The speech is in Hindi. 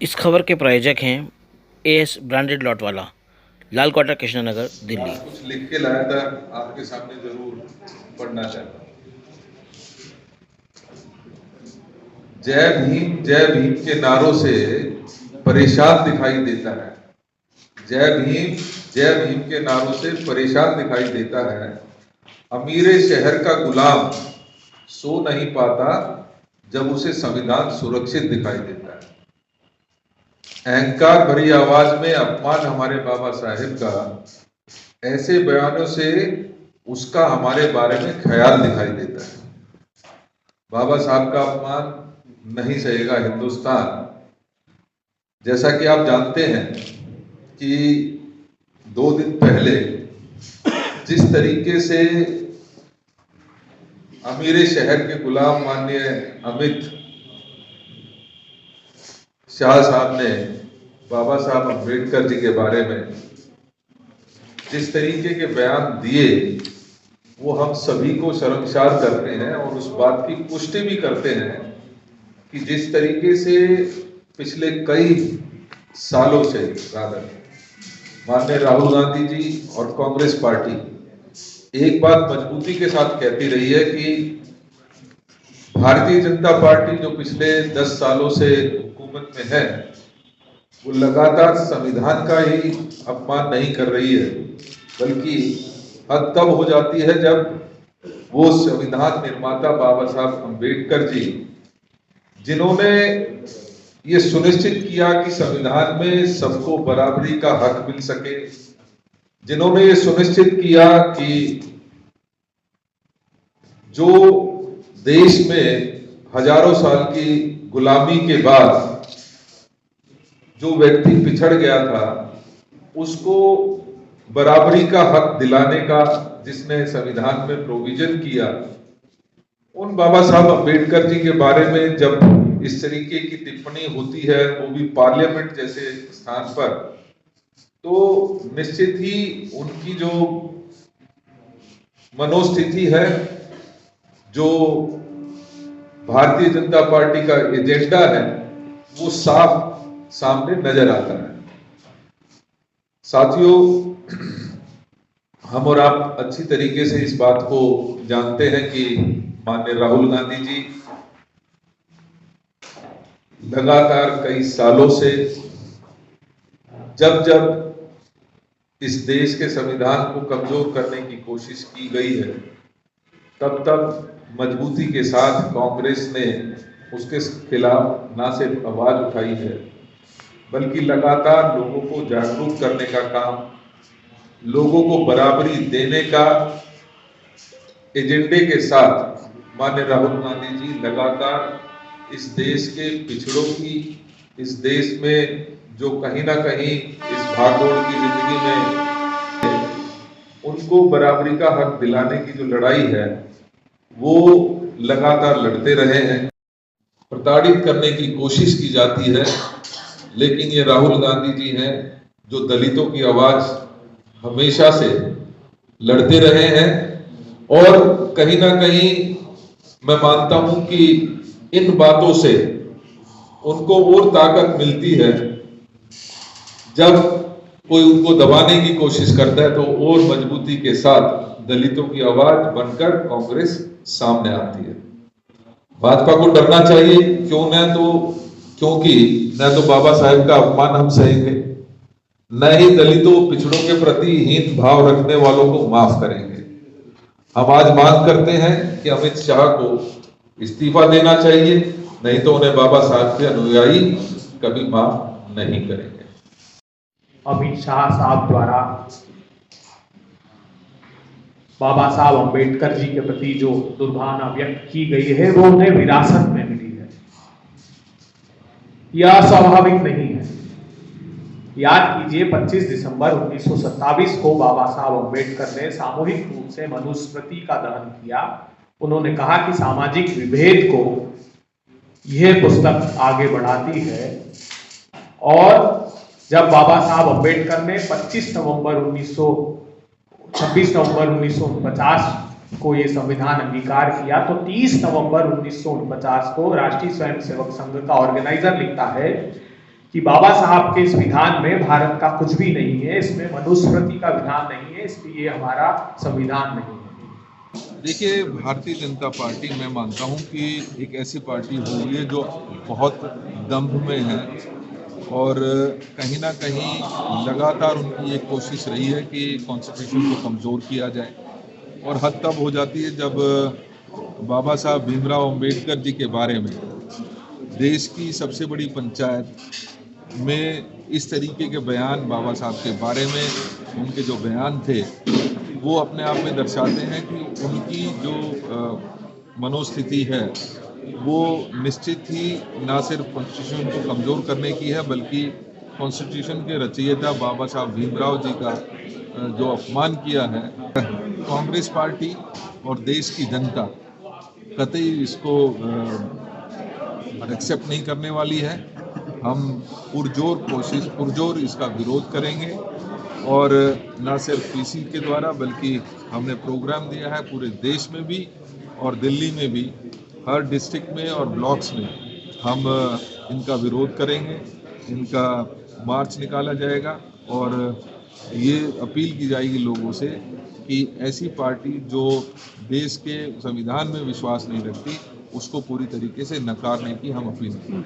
इस खबर के प्रायोजक हैं एएस ब्रांडेड लॉट वाला, लाल क्वार्टर, कृष्णनगर, दिल्ली। आज कुछ लिख के लाया था, आपके सामने जरूर पढ़ना चाहता हूँ। जय भीम के नारों से परेशान दिखाई देता है। जय भीम के नारों से परेशान दिखाई देता है। अमीरे शहर का गुलाम सो नहीं पाता जब उसे संविधान सुरक्षित दिखाई देता है। अहंकार भरी आवाज में अपमान हमारे बाबा साहेब का, ऐसे बयानों से उसका हमारे बारे में ख्याल दिखाई देता है। बाबा साहब का अपमान नहीं सहेगा हिंदुस्तान। जैसा कि आप जानते हैं कि 2 दिन पहले जिस तरीके से अमीरे शहर के गुलाम माननीय अमित शाह साहब ने बाबा साहब अम्बेडकर जी के बारे में जिस तरीके के बयान दिए, वो हम सभी को शर्मसार करते हैं और उस बात की पुष्टि भी करते हैं कि जिस तरीके से पिछले कई सालों से माननीय राहुल गांधी जी और कांग्रेस पार्टी एक बात मजबूती के साथ कहती रही है कि भारतीय जनता पार्टी जो पिछले 10 सालों से हुकूमत में है, वो लगातार संविधान का ही अपमान नहीं कर रही है, बल्कि हद तब हो जाती है जब वो संविधान निर्माता बाबा साहब अम्बेडकर जी, जिन्होंने ये सुनिश्चित किया कि संविधान में सबको बराबरी का हक मिल सके, जिन्होंने ये सुनिश्चित किया कि जो देश में हजारों साल की गुलामी के बाद जो व्यक्ति पिछड़ गया था, उसको बराबरी का हक दिलाने का जिसने संविधान में प्रोविजन किया, उन बाबा साहब अम्बेडकर जी के बारे में जब इस तरीके की टिप्पणी होती है, वो भी पार्लियामेंट जैसे स्थान पर, तो निश्चित ही उनकी जो मनोस्थिति है, जो भारतीय जनता पार्टी का एजेंडा है, वो साफ सामने नजर आता है। साथियों, हम और आप अच्छी तरीके से इस बात को जानते हैं कि माननीय राहुल गांधी जी लगातार कई सालों से जब जब इस देश के संविधान को कमजोर करने की कोशिश की गई है, तब तब मजबूती के साथ कांग्रेस ने उसके खिलाफ ना सिर्फ आवाज उठाई है, बल्कि लगातार लोगों को जागरूक करने का काम, लोगों को बराबरी देने का एजेंडे के साथ माननीय राहुल गांधी जी लगातार इस देश के पिछड़ों की, इस देश में जो कहीं ना कहीं इस भागदौड़ की जिंदगी में उनको बराबरी का हक दिलाने की जो लड़ाई है, वो लगातार लड़ते रहे हैं। प्रताड़ित करने की कोशिश की जाती है, लेकिन ये राहुल गांधी जी हैं जो दलितों की आवाज हमेशा से लड़ते रहे हैं। और कहीं ना कहीं मैं मानता हूं कि इन बातों से उनको और ताकत मिलती है, जब कोई उनको दबाने की कोशिश करता है तो और मजबूती के साथ दलितों की आवाज बनकर कांग्रेस सामने आती है। भाजपा को डरना चाहिए, क्योंकि न तो बाबा साहेब का अपमान हम सहेंगे, न ही दलितों पिछड़ों के प्रति हीन भाव रखने वालों को माफ करेंगे। हम आज मांग करते हैं कि अमित शाह को इस्तीफा देना चाहिए, नहीं तो उन्हें बाबा साहब के अनुयायी कभी माफ नहीं करेंगे। अमित शाह साहब द्वारा बाबा साहब अम्बेडकर जी के प्रति जो दुर्भावना व्यक्त की गई है, वो उन्हें विरासत में मिली है। यह स्वाभाविक नहीं है। याद कीजिए, 25 दिसंबर 1927 को बाबा साहब अम्बेडकर ने सामूहिक रूप से मनुस्मृति का दहन किया। उन्होंने कहा कि सामाजिक विभेद को यह पुस्तक आगे बढ़ाती है। और जब बाबा साहब अम्बेडकर ने 26 नवंबर 1949 को ये संविधान अंगीकार किया, तो 30 नवंबर 1949 को राष्ट्रीय स्वयंसेवक संघ का ऑर्गेनाइजर लिखता है कि बाबा साहब के इस विधान में भारत का कुछ भी नहीं है, इसमें मनुस्मृति का विधान नहीं है, इसलिए ये हमारा संविधान नहीं है। देखिए, भारतीय जनता पार्टी मैं मानता हूं कि एक ऐसी पार्टी हुई है जो बहुत दम्भ में है और कहीं ना कहीं लगातार उनकी एक कोशिश रही है कि कॉन्स्टिट्यूशन को कमज़ोर किया जाए और हद तब हो जाती है जब बाबा साहब भीमराव अंबेडकर जी के बारे में देश की सबसे बड़ी पंचायत में इस तरीके के बयान बाबा साहब के बारे में उनके जो बयान थे वो अपने आप में दर्शाते हैं कि उनकी जो मनोस्थिति है वो निश्चित ही ना सिर्फ कॉन्स्टिट्यूशन को कमज़ोर करने की है बल्कि कॉन्स्टिट्यूशन के रचयिता बाबा साहब भीमराव जी का जो अपमान किया है कांग्रेस पार्टी और देश की जनता कतई इसको एक्सेप्ट नहीं करने वाली है। हम पुरजोर इसका विरोध करेंगे और न सिर्फ पीसी के द्वारा बल्कि हमने प्रोग्राम दिया है पूरे देश में भी और दिल्ली में भी हर डिस्ट्रिक्ट में और ब्लॉक्स में हम इनका विरोध करेंगे, इनका मार्च निकाला जाएगा और ये अपील की जाएगी लोगों से कि ऐसी पार्टी जो देश के संविधान में विश्वास नहीं रखती उसको पूरी तरीके से नकारने की हम अपील करें।